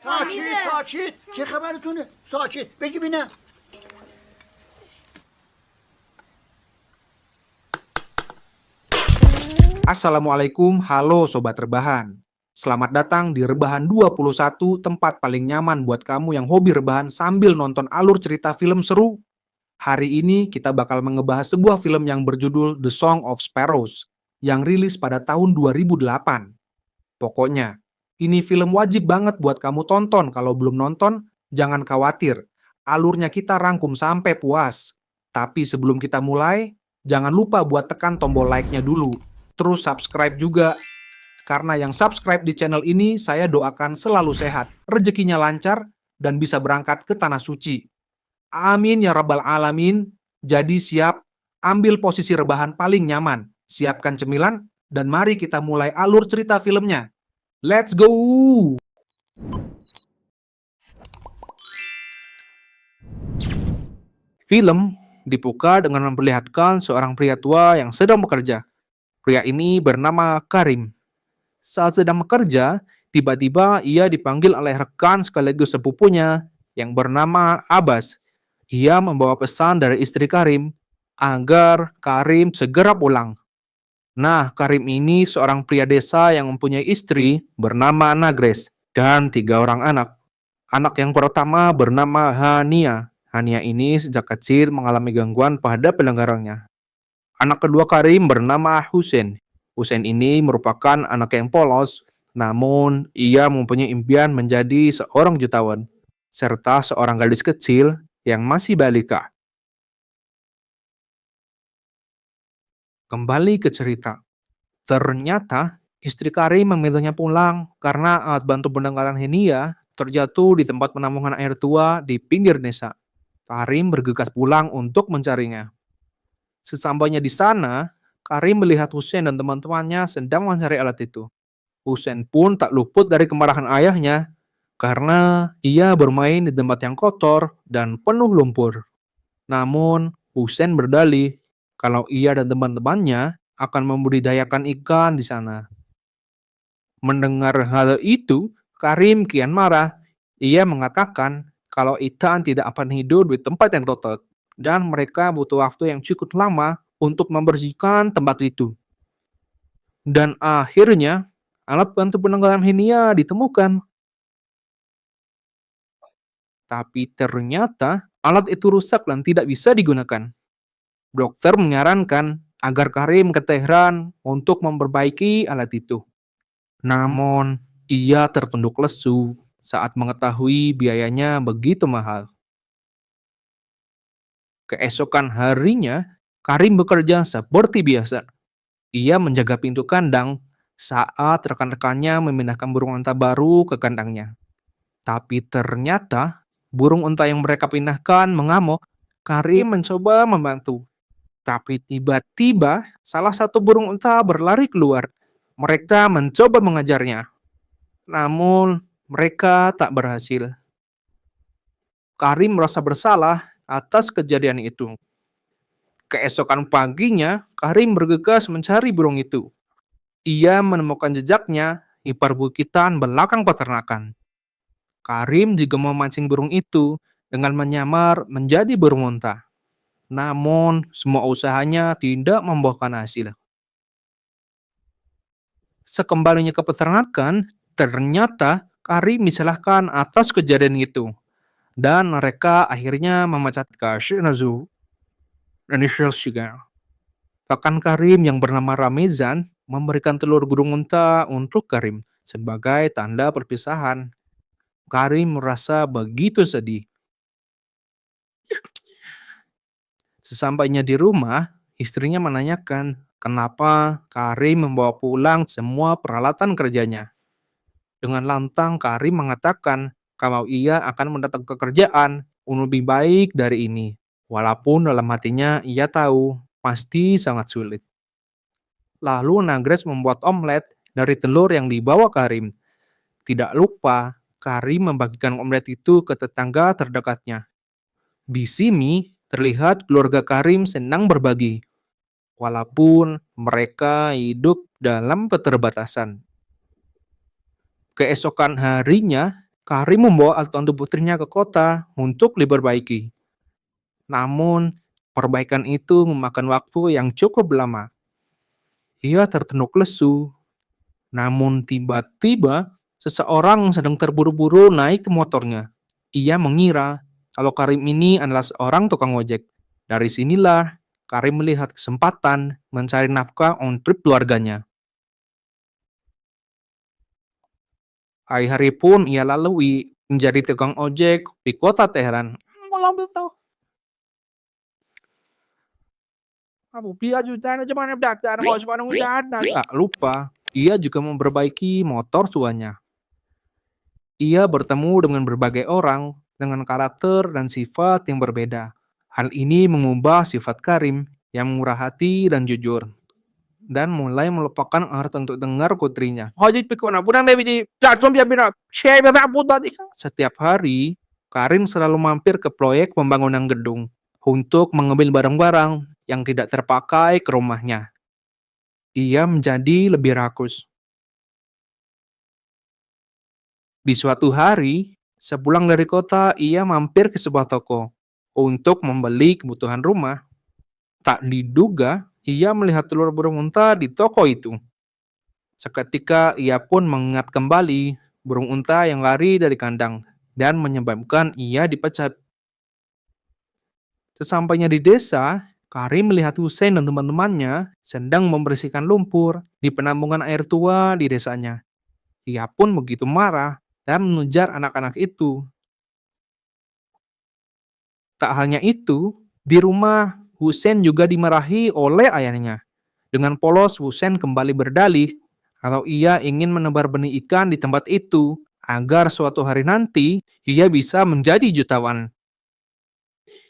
Saçit. چه خبرتونه؟ ساچت. بگی بینم. Assalamualaikum, halo Sobat Rebahan. Selamat datang di Rebahan 21, tempat paling nyaman buat kamu yang hobi rebahan sambil nonton alur cerita film seru. Hari ini kita bakal ngebahas sebuah film yang berjudul The Song of Sparrows, yang rilis pada tahun 2008. Pokoknya, ini film wajib banget buat kamu tonton. Kalau belum nonton, jangan khawatir. Alurnya kita rangkum sampai puas. Tapi sebelum kita mulai, jangan lupa buat tekan tombol like-nya dulu. Terus subscribe juga. Karena yang subscribe di channel ini, saya doakan selalu sehat, rezekinya lancar, dan bisa berangkat ke Tanah Suci. Amin ya rabbal alamin. Jadi siap, ambil posisi rebahan paling nyaman, siapkan cemilan, dan mari kita mulai alur cerita filmnya. Let's go! Film dibuka dengan memperlihatkan seorang pria tua yang sedang bekerja. Pria ini bernama Karim. Saat sedang bekerja, tiba-tiba ia dipanggil oleh rekan sekaligus sepupunya yang bernama Abbas. Ia membawa pesan dari istri Karim agar Karim segera pulang. Nah, Karim ini seorang pria desa yang mempunyai istri bernama Nagres dan 3 orang anak. Anak yang pertama bernama Hania. Hania ini sejak kecil mengalami gangguan pada pendengarannya. Anak kedua Karim bernama Hussein. Hussein ini merupakan anak yang polos, namun ia mempunyai impian menjadi seorang jutawan, serta seorang gadis kecil yang masih balita. Kembali ke cerita. Ternyata istri Karim memintanya pulang karena alat bantu pendengaran Henia terjatuh di tempat penampungan air tua di pinggir desa. Karim bergegas pulang untuk mencarinya. Sesampainya di sana, Karim melihat Hussein dan teman-temannya sedang mencari alat itu. Hussein pun tak luput dari kemarahan ayahnya karena ia bermain di tempat yang kotor dan penuh lumpur. Namun, Hussein berdalih kalau ia dan teman-temannya akan membudidayakan ikan di sana. Mendengar hal itu, Karim kian marah. Ia mengatakan kalau ikan tidak akan hidup di tempat yang kotor dan mereka butuh waktu yang cukup lama untuk membersihkan tempat itu. Dan akhirnya, alat bantu pendengaran Henia ditemukan. Tapi ternyata alat itu rusak dan tidak bisa digunakan. Dokter menyarankan agar Karim ke Tehran untuk memperbaiki alat itu. Namun, ia tertunduk lesu saat mengetahui biayanya begitu mahal. Keesokan harinya, Karim bekerja seperti biasa. Ia menjaga pintu kandang saat rekan-rekannya memindahkan burung unta baru ke kandangnya. Tapi ternyata, burung unta yang mereka pindahkan mengamuk. Karim mencoba membantu. Tapi tiba-tiba, salah satu burung unta berlari keluar. Mereka mencoba mengajarnya. Namun, mereka tak berhasil. Karim merasa bersalah atas kejadian itu. Keesokan paginya, Karim bergegas mencari burung itu. Ia menemukan jejaknya di perbukitan belakang peternakan. Karim juga memancing burung itu dengan menyamar menjadi burung unta. Namun, semua usahanya tidak membuahkan hasil. Sekembalinya ke peternakan, ternyata Karim disalahkan atas kejadian itu. Dan mereka akhirnya memecat Kashinazu dan Sugar. Bahkan Karim yang bernama Ramezan memberikan telur burung unta untuk Karim sebagai tanda perpisahan. Karim merasa begitu sedih. Sesampainya di rumah, istrinya menanyakan kenapa Karim membawa pulang semua peralatan kerjanya. Dengan lantang Karim mengatakan kalau ia akan mendatang ke kerjaan lebih baik dari ini. Walaupun dalam hatinya ia tahu pasti sangat sulit. Lalu Nagres membuat omelet dari telur yang dibawa Karim. Tidak lupa, Karim membagikan omelet itu ke tetangga terdekatnya. Di sini terlihat keluarga Karim senang berbagi. Walaupun mereka hidup dalam keterbatasan. Keesokan harinya, Karim membawa alat untuk putrinya ke kota untuk diperbaiki. Namun, perbaikan itu memakan waktu yang cukup lama. Ia tertunduk lesu. Namun tiba-tiba, seseorang sedang terburu-buru naik ke motornya. Ia mengira kalau Karim ini adalah seorang tukang ojek. Dari sinilah Karim melihat kesempatan mencari nafkah untuk keluarganya. Hari-hari pun ia lalui menjadi tukang ojek di kota Teheran. Malah betul. Tak lupa, ia juga memperbaiki motor tuanya. Ia bertemu dengan berbagai orang dengan karakter dan sifat yang berbeda. Hal ini mengubah sifat Karim yang murah hati dan jujur, dan mulai melupakan art untuk dengar putrinya. Setiap hari, Karim selalu mampir ke proyek pembangunan gedung untuk mengambil barang-barang yang tidak terpakai ke rumahnya. Ia menjadi lebih rakus. Di suatu hari, sepulang dari kota, ia mampir ke sebuah toko untuk membeli kebutuhan rumah. Tak diduga, ia melihat telur burung unta di toko itu. Seketika ia pun mengingat kembali burung unta yang lari dari kandang dan menyebabkan ia dipecat. Sesampainya di desa, Karim melihat Hussein dan teman-temannya sedang membersihkan lumpur di penampungan air tua di desanya. Ia pun begitu marah dan mengejar anak-anak itu. Tak hanya itu, di rumah Hussein juga dimarahi oleh ayahnya. Dengan polos, Hussein kembali berdalih kalau ia ingin menebar benih ikan di tempat itu agar suatu hari nanti ia bisa menjadi jutawan.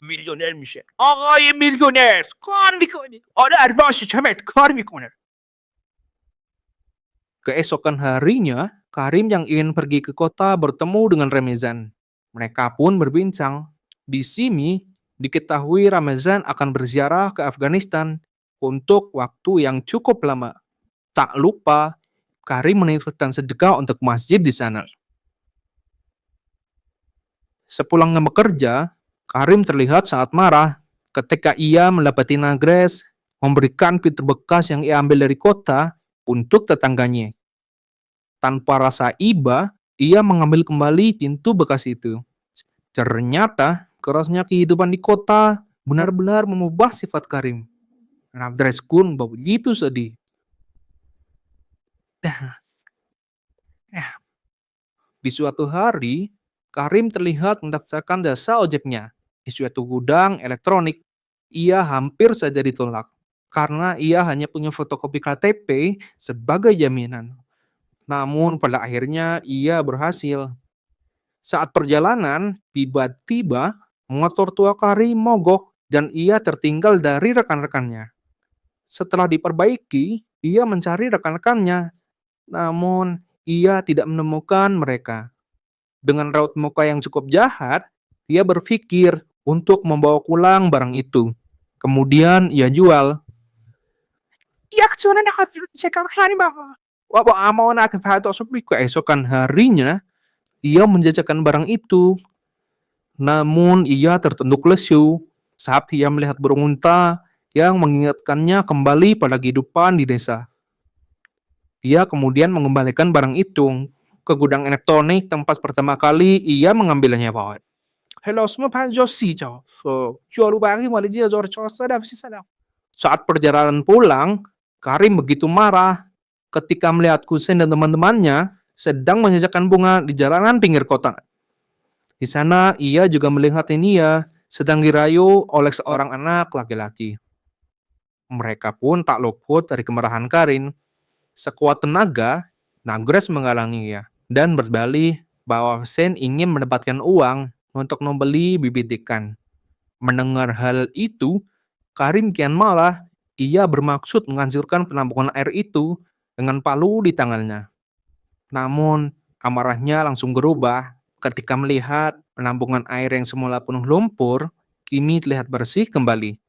Milyonermiş. Ağayı milyoner. Kar میکنه. آره ارباش چمت kar میکنه. Keesokan harinya, Karim yang ingin pergi ke kota bertemu dengan Ramazan. Mereka pun berbincang. Di sini, diketahui Ramazan akan berziarah ke Afghanistan untuk waktu yang cukup lama. Tak lupa, Karim menitipkan sedekah untuk masjid di sana. Sepulangnya bekerja, Karim terlihat sangat marah ketika ia mendapati Nagres memberikan pintu bekas yang ia ambil dari kota untuk tetangganya. Tanpa rasa iba, ia mengambil kembali pintu bekas itu. Ternyata, kerasnya kehidupan di kota benar-benar mengubah sifat Karim. Nagres pun begitu sedih. Di suatu hari, Karim terlihat mendaftarkan jasa ojeknya di suatu gudang elektronik. Ia hampir saja ditolak karena ia hanya punya fotokopi KTP sebagai jaminan. Namun pada akhirnya ia berhasil. Saat perjalanan, tiba-tiba motor tua Karim mogok dan ia tertinggal dari rekan-rekannya. Setelah diperbaiki, ia mencari rekan-rekannya. Namun ia tidak menemukan mereka. Dengan raut muka yang cukup jahat, ia berpikir untuk membawa pulang barang itu. Kemudian ia jual. Keesokan harinya, ia menjajakan barang itu. Namun ia tertunduk lesu saat ia melihat burung unta yang mengingatkannya kembali pada kehidupan di desa. Ia kemudian mengembalikan barang itu ke gudang elektronik tempat pertama kali ia mengambilnya. Saat perjalanan pulang, Karim begitu marah ketika melihat Hussein dan teman-temannya sedang menjajakan bunga di jalanan pinggir kota. Di sana ia juga melihat Nia sedang dirayu oleh seorang anak laki-laki. Mereka pun tak luput dari kemarahan Karim. Sekuat tenaga, Nagres menghalanginya dan berdalih bahwa Hussein ingin mendapatkan uang untuk membeli bibit ikan. Mendengar hal itu, Karim kian marah. Ia bermaksud menghancurkan penampungan air itu dengan palu di tangannya. Namun, amarahnya langsung berubah ketika melihat penampungan air yang semula penuh lumpur, kini terlihat bersih kembali.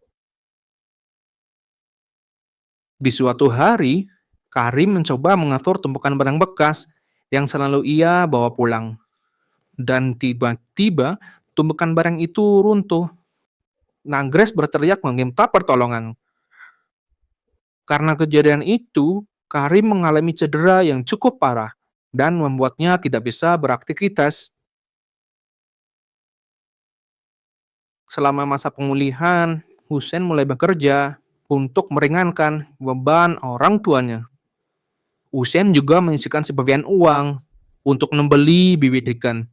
Di suatu hari, Karim mencoba mengatur tumpukan barang bekas yang selalu ia bawa pulang. Dan tiba-tiba tumpukan barang itu runtuh. Nah, Grace berteriak meminta pertolongan. Karena kejadian itu, Karim mengalami cedera yang cukup parah dan membuatnya tidak bisa beraktivitas. Selama masa pemulihan, Hussein mulai bekerja untuk meringankan beban orang tuanya. Hussein juga menyisihkan sebagian uang untuk membeli bibit ikan.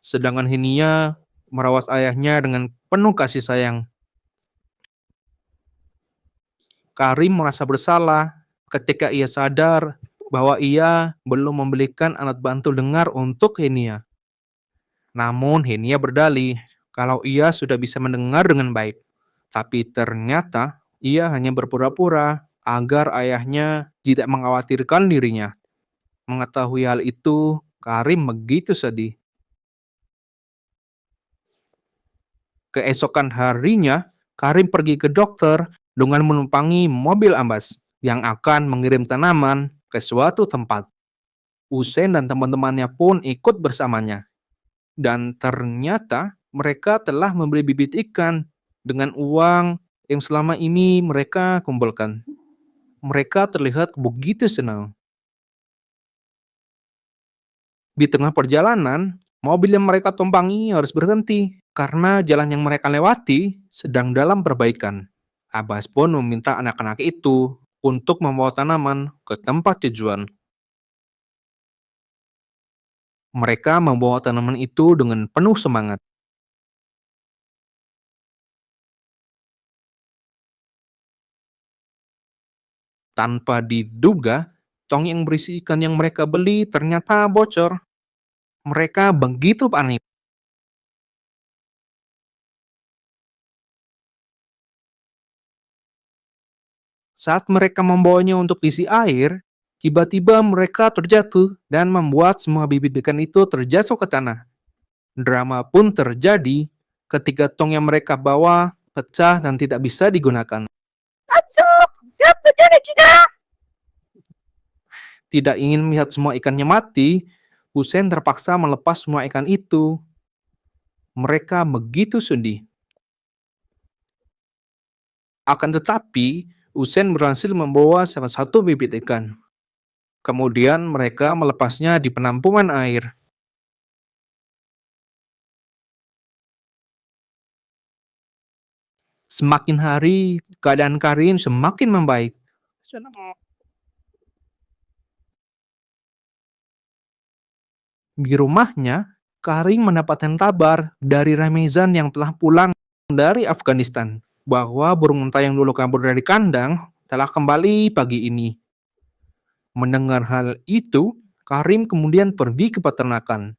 Sedangkan Hinia merawat ayahnya dengan penuh kasih sayang. Karim merasa bersalah ketika ia sadar bahwa ia belum membelikan alat bantu dengar untuk Hinia. Namun Hinia berdalih kalau ia sudah bisa mendengar dengan baik. Tapi ternyata ia hanya berpura-pura agar ayahnya tidak mengkhawatirkan dirinya. Mengetahui hal itu, Karim begitu sedih. Keesokan harinya, Karim pergi ke dokter dengan menumpangi mobil ambas yang akan mengirim tanaman ke suatu tempat. Hussein dan teman-temannya pun ikut bersamanya. Dan ternyata mereka telah membeli bibit ikan dengan uang yang selama ini mereka kumpulkan. Mereka terlihat begitu senang. Di tengah perjalanan, mobil yang mereka tumpangi harus berhenti karena jalan yang mereka lewati sedang dalam perbaikan. Abbas pun meminta anak-anak itu untuk membawa tanaman ke tempat tujuan. Mereka membawa tanaman itu dengan penuh semangat. Tanpa diduga, tong yang berisi ikan yang mereka beli ternyata bocor. Mereka begitu panik. Saat mereka membawanya untuk isi air, tiba-tiba mereka terjatuh dan membuat semua bibit ikan itu terjatuh ke tanah. Drama pun terjadi ketika tong yang mereka bawa pecah dan tidak bisa digunakan. Tidak ingin melihat semua ikannya mati, Hussein terpaksa melepas semua ikan itu. Mereka begitu sedih. Akan tetapi, Hussein berhasil membawa salah satu bibit ikan. Kemudian mereka melepasnya di penampungan air. Semakin hari, keadaan Karim semakin membaik. Di rumahnya, Karim mendapatkan kabar dari Ramezan yang telah pulang dari Afghanistan bahwa burung unta yang dulu kabur dari kandang telah kembali pagi ini. Mendengar hal itu, Karim kemudian pergi ke peternakan.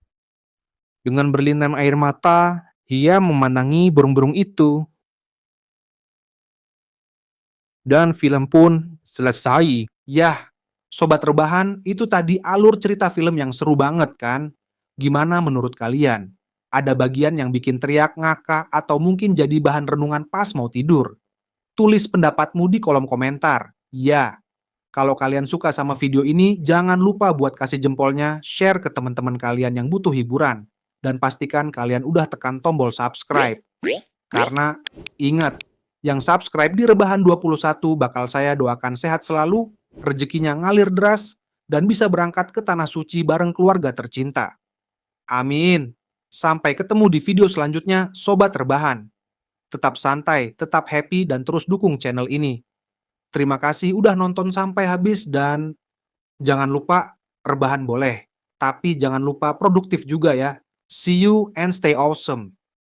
Dengan berlinang air mata, ia memandangi burung-burung itu. Dan film pun selesai. Yah, Sobat Rebahan, itu tadi alur cerita film yang seru banget kan? Gimana menurut kalian? Ada bagian yang bikin teriak, ngakak, atau mungkin jadi bahan renungan pas mau tidur? Tulis pendapatmu di kolom komentar. Ya, kalau kalian suka sama video ini, jangan lupa buat kasih jempolnya, share ke teman-teman kalian yang butuh hiburan. Dan pastikan kalian udah tekan tombol subscribe. Karena ingat, yang subscribe di Rebahan 21 bakal saya doakan sehat selalu, rezekinya ngalir deras, dan bisa berangkat ke Tanah Suci bareng keluarga tercinta. Amin. Sampai ketemu di video selanjutnya, Sobat Rebahan. Tetap santai, tetap happy, dan terus dukung channel ini. Terima kasih udah nonton sampai habis dan jangan lupa rebahan boleh, tapi jangan lupa produktif juga ya. See you and stay awesome.